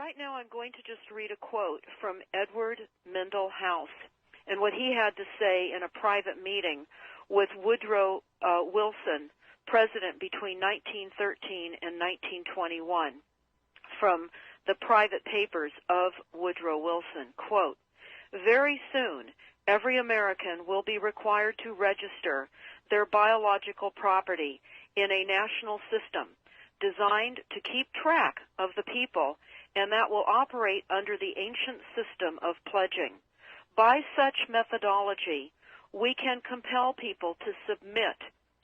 right now I'm going to just read a quote from Edward Mendell House and what he had to say in a private meeting with Woodrow Wilson, president between 1913 and 1921, from the private papers of Woodrow Wilson. Quote, "Very soon, every American will be required to register their biological property in a national system designed to keep track of the people, and that will operate under the ancient system of pledging. By such methodology, we can compel people to submit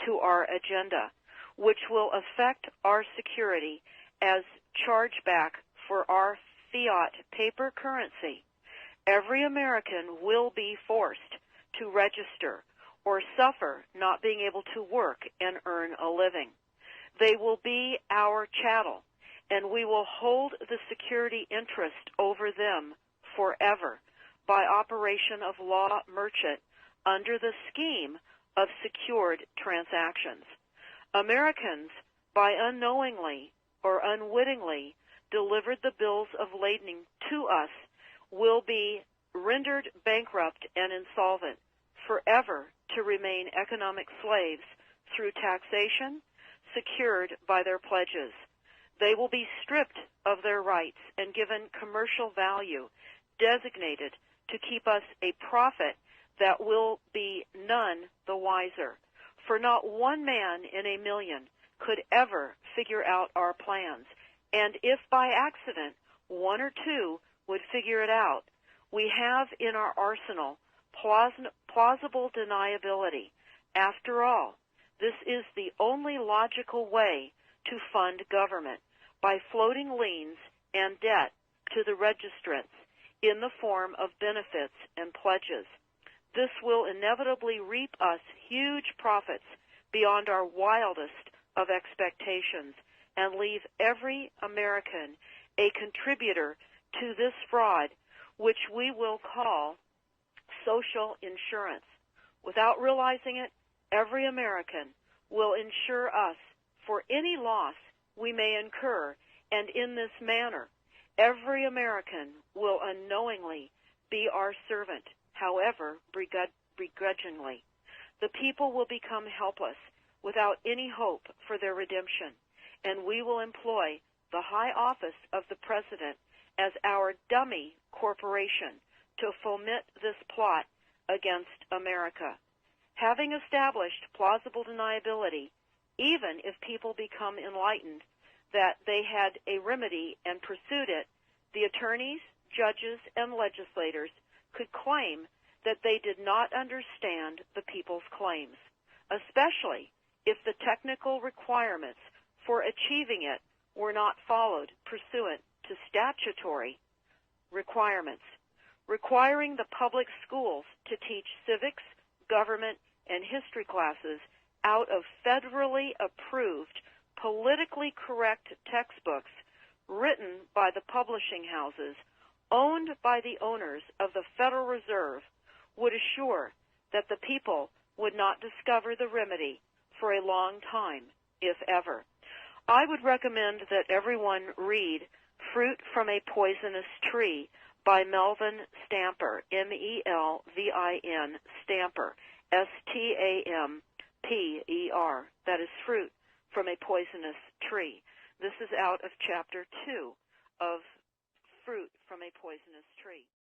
to our agenda, which will affect our security as chargeback for our fiat paper currency. Every American will be forced to register or suffer not being able to work and earn a living. They will be our chattel, and we will hold the security interest over them forever by operation of law merchant under the scheme of secured transactions. Americans, by unknowingly or unwittingly delivered the bills of lading to us, will be rendered bankrupt and insolvent, forever to remain economic slaves through taxation secured by their pledges. They will be stripped of their rights and given commercial value, designated to keep us a profit that will be none the wiser. For not one man in a million could ever figure out our plans, and if by accident one or two would figure it out, we have in our arsenal plausible deniability. After all, this is the only logical way to fund government, by floating liens and debt to the registrants in the form of benefits and pledges. This will inevitably reap us huge profits beyond our wildest of expectations and leave every American a contributor to this fraud, which we will call social insurance. Without realizing it, every American will insure us for any loss we may incur, and in this manner, every American will unknowingly be our servant, however begrudgingly. The people will become helpless without any hope for their redemption, and we will employ the high office of the President as our dummy corporation to foment this plot against America. Having established plausible deniability, even if people become enlightened that they had a remedy and pursued it, the attorneys, judges, and legislators could claim that they did not understand the people's claims, especially if the technical requirements for achieving it were not followed pursuant to statutory requirements. Requiring the public schools to teach civics, government, and history classes out of federally approved, politically correct textbooks written by the publishing houses, owned by the owners of the Federal Reserve, would assure that the people would not discover the remedy for a long time, if ever. I would recommend that everyone read Fruit from a Poisonous Tree by Melvin Stamper, M-E-L-V-I-N, Stamper, S-T-A-M-P-E-R. That is Fruit from a Poisonous Tree. This is out of Chapter 2 of Fruit from a Poisonous Tree.